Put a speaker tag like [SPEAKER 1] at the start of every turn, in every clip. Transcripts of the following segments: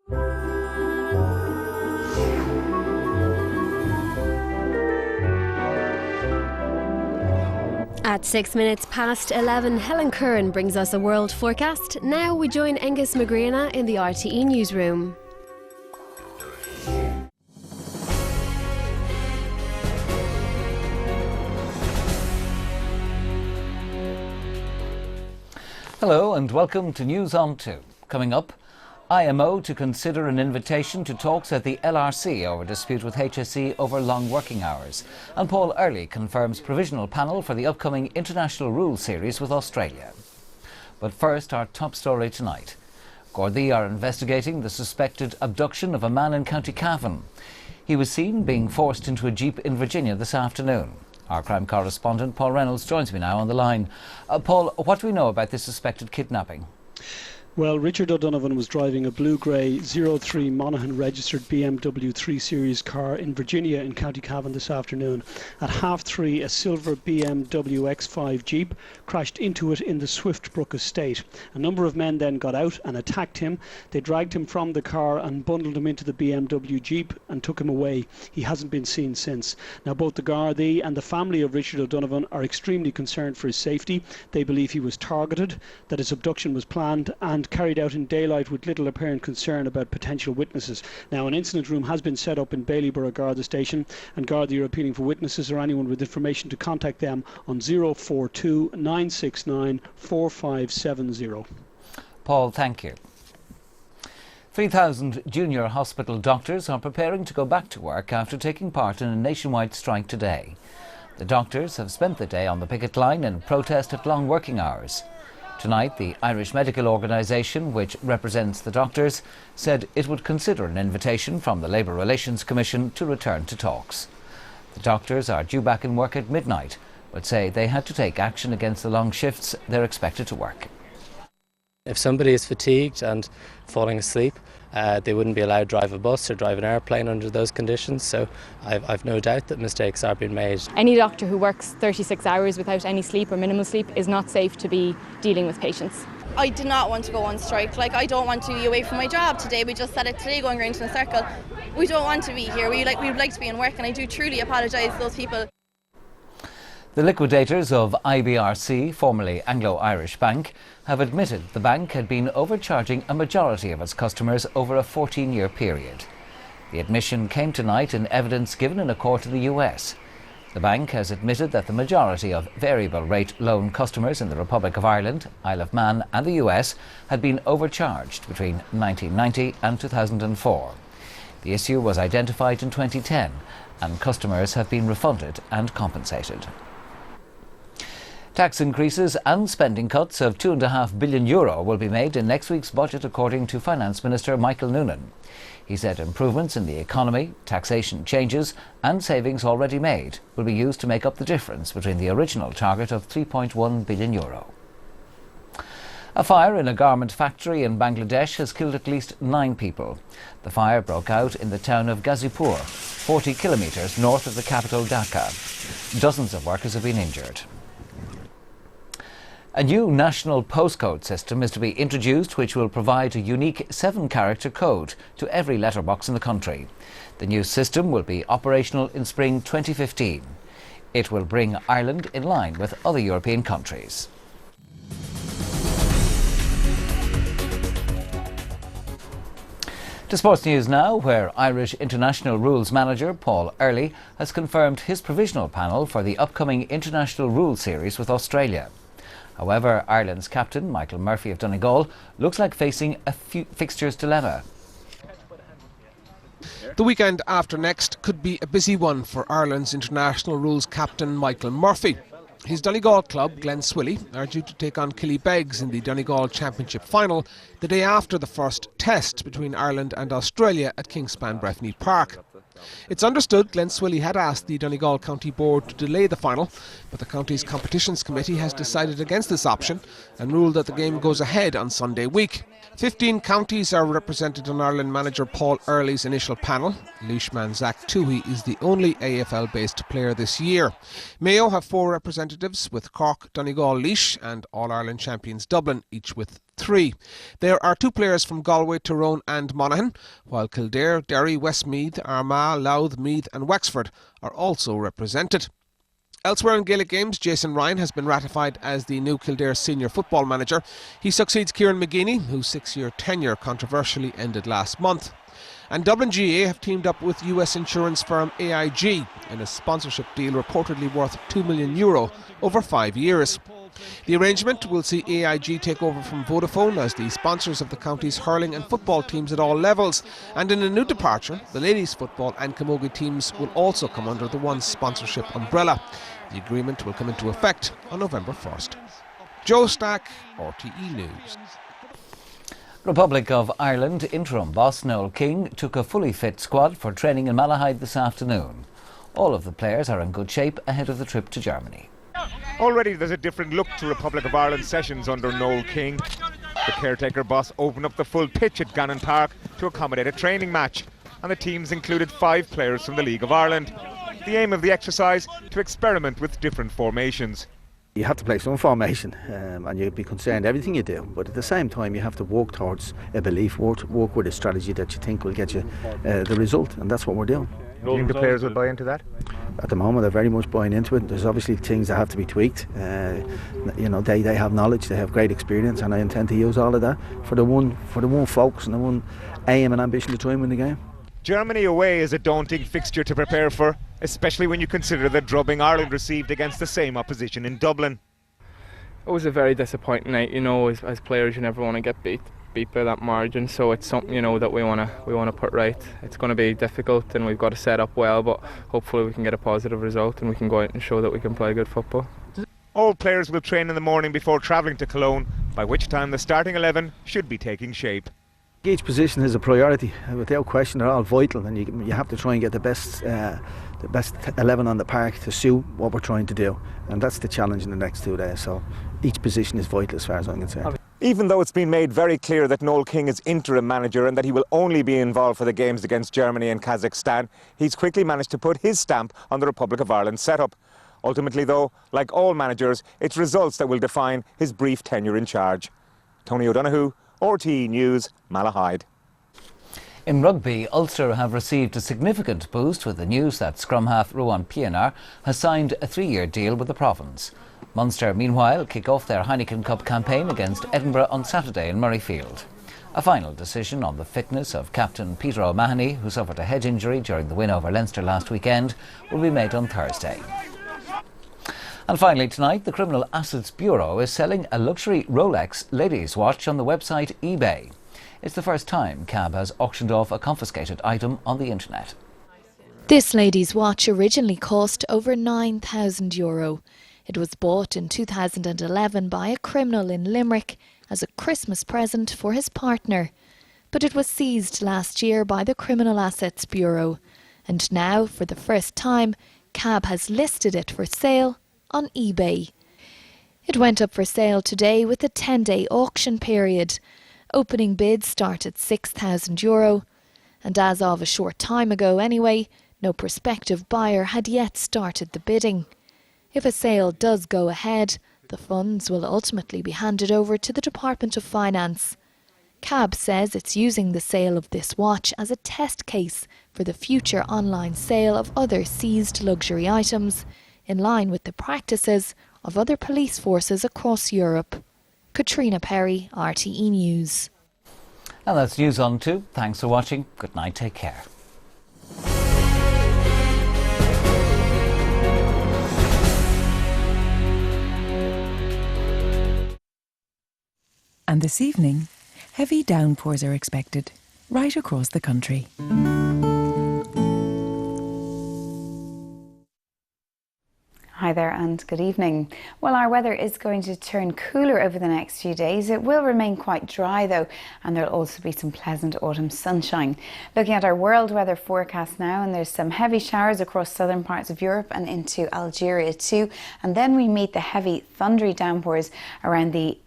[SPEAKER 1] At 6 minutes past 11, Helen Curran brings us a world forecast. Now we join Anegus Mac Grianna in the RTÉ newsroom.
[SPEAKER 2] Hello and welcome to News on 2. Coming up, IMO to consider an invitation to talks at the LRC over dispute with HSE over long working hours. And Paul Early confirms provisional panel for the upcoming International Rules Series with Australia. But first, our top story tonight. Gardaí are investigating the suspected abduction of a man in County Cavan. He was seen being forced into a jeep in Virginia this afternoon. Our crime correspondent Paul Reynolds joins me now on the line. Paul, what do we know about this suspected kidnapping?
[SPEAKER 3] Well, Richard O'Donovan was driving a blue-grey 03 Monaghan registered BMW 3 Series car in Virginia in County Cavan this afternoon. At 3:30, a silver BMW X5 Jeep crashed into it in the Swiftbrook estate. A number of men then got out and attacked him. They dragged him from the car and bundled him into the BMW Jeep and took him away. He hasn't been seen since. Now, both the Gardaí and the family of Richard O'Donovan are extremely concerned for his safety. They believe he was targeted, that his abduction was planned and carried out in daylight with little apparent concern about potential witnesses. Now, an incident room has been set up in Baileyborough Garda Station, and Gardaí are appealing for witnesses or anyone with information to contact them on 042 969 4570.
[SPEAKER 2] Paul, thank you. 3,000 junior hospital doctors are preparing to go back to work after taking part in a nationwide strike today. The doctors have spent the day on the picket line in protest at long working hours. Tonight, the Irish Medical Organisation, which represents the doctors, said it would consider an invitation from the Labour Relations Commission to return to talks. The doctors are due back in work at midnight, but say they had to take action against the long shifts they're expected to work.
[SPEAKER 4] If somebody is fatigued and falling asleep, they wouldn't be allowed to drive a bus or drive an airplane under those conditions, so I've no doubt that mistakes are being made.
[SPEAKER 5] Any doctor who works 36 hours without any sleep or minimal sleep is not safe to be dealing with patients.
[SPEAKER 6] I did not want to go on strike. I don't want to be away from my job today. We just said it today, going around in a circle. We don't want to be here. We would like to be in work, and I do truly apologise to those people.
[SPEAKER 2] The liquidators of IBRC, formerly Anglo-Irish Bank, have admitted the bank had been overcharging a majority of its customers over a 14-year period. The admission came tonight in evidence given in a court in the US. The bank has admitted that the majority of variable rate loan customers in the Republic of Ireland, Isle of Man and the US had been overcharged between 1990 and 2004. The issue was identified in 2010 and customers have been refunded and compensated. Tax increases and spending cuts of €2.5 billion will be made in next week's budget, according to Finance Minister Michael Noonan. He said improvements in the economy, taxation changes and savings already made will be used to make up the difference between the original target of €3.1 billion. A fire in a garment factory in Bangladesh has killed at least 9 people. The fire broke out in the town of Ghazipur, 40 kilometres north of the capital Dhaka. Dozens of workers have been injured. A new national postcode system is to be introduced which will provide a unique 7-character code to every letterbox in the country. The new system will be operational in spring 2015. It will bring Ireland in line with other European countries. To sports news now, where Irish International Rules Manager Paul Early has confirmed his provisional panel for the upcoming International Rules Series with Australia. However, Ireland's captain, Michael Murphy of Donegal, looks like facing a fixtures dilemma.
[SPEAKER 7] The weekend after next could be a busy one for Ireland's international rules captain Michael Murphy. His Donegal club, Glen Swilly, are due to take on Killybegs in the Donegal Championship final the day after the first test between Ireland and Australia at Kingspan Breffni Park. It's understood Glen Swilly had asked the Donegal County Board to delay the final, but the county's competitions committee has decided against this option and ruled that the game goes ahead on Sunday week. 15 counties are represented on Ireland manager Paul Early's initial panel. Leishman Zach Toohey is the only AFL-based player this year. Mayo have 4 representatives, with Cork, Donegal, Laois and All-Ireland champions Dublin, each with 3. There are 2 players from Galway, Tyrone and Monaghan, while Kildare, Derry, Westmeath, Armagh, Louth, Meath and Wexford are also represented. Elsewhere in Gaelic games, Jason Ryan has been ratified as the new Kildare senior football manager. He succeeds Kieran McGeaney, whose 6-year tenure controversially ended last month. And Dublin GA have teamed up with US insurance firm AIG in a sponsorship deal reportedly worth €2 million over 5 years. The arrangement will see AIG take over from Vodafone as the sponsors of the county's hurling and football teams at all levels. And in a new departure, the ladies' football and camogie teams will also come under the One sponsorship umbrella. The agreement will come into effect on November 1st. Joe Stack, RTÉ News.
[SPEAKER 2] Republic of Ireland interim boss Noel King took a fully fit squad for training in Malahide this afternoon. All of the players are in good shape ahead of the trip to Germany.
[SPEAKER 8] Already there's a different look to Republic of Ireland sessions under Noel King. The caretaker boss opened up the full pitch at Gannon Park to accommodate a training match, and the teams included 5 players from the League of Ireland. The aim of the exercise, to experiment with different formations.
[SPEAKER 9] You have to play some formation and you'll be concerned everything you do, but at the same time you have to work towards a belief, work with a strategy that you think will get you the result, and that's what we're doing.
[SPEAKER 8] Do you think the players will buy into that?
[SPEAKER 9] At the moment they're very much buying into it. There's obviously things that have to be tweaked. They have knowledge, they have great experience, and I intend to use all of that for the one focus and the one aim and ambition to try and win the game.
[SPEAKER 8] Germany away is a daunting fixture to prepare for, especially when you consider the drubbing Ireland received against the same opposition in Dublin.
[SPEAKER 10] It was a very disappointing night. As players you never want to get beat by that margin, so it's something that we want to put right. It's going to be difficult and we've got to set up well, but hopefully we can get a positive result and we can go out and show that we can play good football.
[SPEAKER 8] All players will train in the morning before travelling to Cologne, by which time the starting 11 should be taking shape.
[SPEAKER 9] Each position is a priority, without question. They're all vital, and you have to try and get the best 11 on the park to suit what we're trying to do, and that's the challenge in the next 2 days. So each position is vital as far as I'm concerned.
[SPEAKER 8] Even though it's been made very clear that Noel King is interim manager and that he will only be involved for the games against Germany and Kazakhstan, he's quickly managed to put his stamp on the Republic of Ireland setup. Ultimately though, like all managers, it's results that will define his brief tenure in charge. Tony O'Donoghue, RTÉ News, Malahide.
[SPEAKER 2] In rugby, Ulster have received a significant boost with the news that scrum half Ruan Pienaar has signed a 3-year deal with the province. Munster, meanwhile, kick off their Heineken Cup campaign against Edinburgh on Saturday in Murrayfield. A final decision on the fitness of captain Peter O'Mahony, who suffered a head injury during the win over Leinster last weekend, will be made on Thursday. And finally tonight, the Criminal Assets Bureau is selling a luxury Rolex ladies' watch on the website eBay. It's the first time CAB has auctioned off a confiscated item on the internet.
[SPEAKER 11] This lady's watch originally cost over €9,000. It was bought in 2011 by a criminal in Limerick as a Christmas present for his partner. But it was seized last year by the Criminal Assets Bureau. And now, for the first time, CAB has listed it for sale on eBay. It went up for sale today with a 10-day auction period. Opening bids start at €6,000, and as of a short time ago anyway, no prospective buyer had yet started the bidding. If a sale does go ahead, the funds will ultimately be handed over to the Department of Finance. CAB says it's using the sale of this watch as a test case for the future online sale of other seized luxury items, in line with the practices of other police forces across Europe. Katrina Perry, RTÉ News.
[SPEAKER 2] And that's News on 2. Thanks for watching. Good night. Take care.
[SPEAKER 12] And this evening, heavy downpours are expected right across the country.
[SPEAKER 13] Hi there and good evening. Well, our weather is going to turn cooler over the next few days. It will remain quite dry though, and there'll also be some pleasant autumn sunshine. Looking at our world weather forecast now, and there's some heavy showers across southern parts of Europe and into Algeria too. And then we meet the heavy thundery downpours around the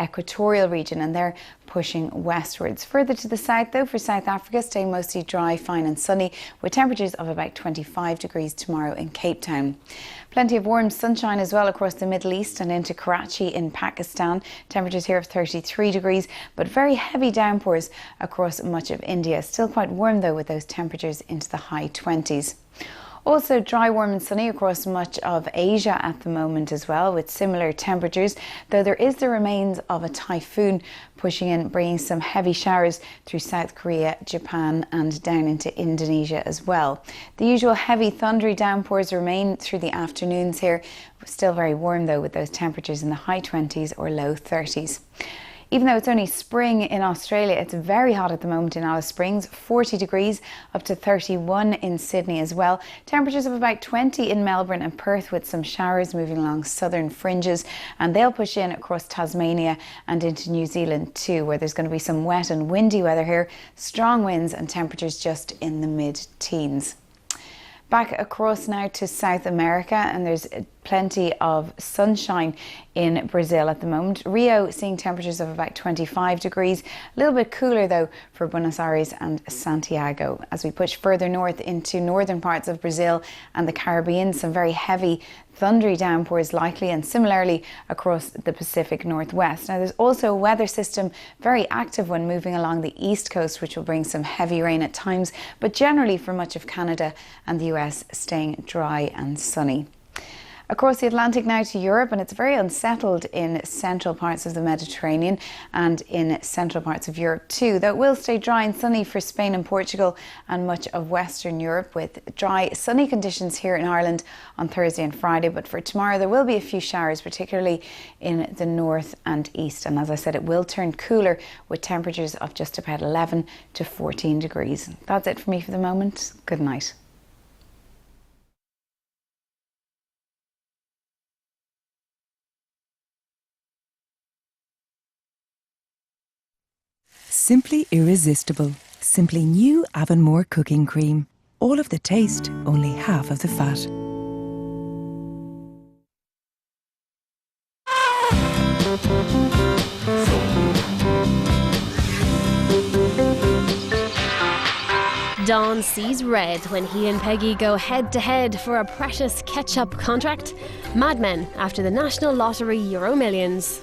[SPEAKER 13] equatorial region, and they're pushing westwards. Further to the south though, for South Africa, stay mostly dry, fine and sunny with temperatures of about 25 degrees tomorrow in Cape Town. Plenty of warm sunshine as well across the Middle East and into Karachi in Pakistan. Temperatures here of 33 degrees, but very heavy downpours across much of India. Still quite warm though with those temperatures into the high 20s. Also dry, warm and sunny across much of Asia at the moment as well, with similar temperatures, though there is the remains of a typhoon pushing in, bringing some heavy showers through South Korea, Japan and down into Indonesia as well. The usual heavy thundery downpours remain through the afternoons here. Still very warm though with those temperatures in the high 20s or low 30s. Even though it's only spring in Australia, it's very hot at the moment in Alice Springs, 40 degrees up to 31 in Sydney as well. Temperatures of about 20 in Melbourne and Perth with some showers moving along southern fringes, and they'll push in across Tasmania and into New Zealand too, where there's going to be some wet and windy weather here, strong winds and temperatures just in the mid-teens. Back across now to South America, and there's plenty of sunshine in Brazil at the moment. Rio seeing temperatures of about 25 degrees, a little bit cooler though for Buenos Aires and Santiago. As we push further north into northern parts of Brazil and the Caribbean, some very heavy thundery downpours likely, and similarly across the Pacific Northwest. Now there's also a weather system, very active one, moving along the east coast, which will bring some heavy rain at times, but generally for much of Canada and the US staying dry and sunny. Across the Atlantic now to Europe, and it's very unsettled in central parts of the Mediterranean and in central parts of Europe too, though it will stay dry and sunny for Spain and Portugal and much of Western Europe, with dry, sunny conditions here in Ireland on Thursday and Friday. But for tomorrow there will be a few showers, particularly in the north and east, and as I said, it will turn cooler with temperatures of just about 11 to 14 degrees. That's it for me for the moment. Good night.
[SPEAKER 12] Simply irresistible. Simply new Avonmore cooking cream. All of the taste, only half of the fat.
[SPEAKER 1] Don sees red when he and Peggy go head-to-head for a precious ketchup contract. Mad Men after the National Lottery Euro Millions.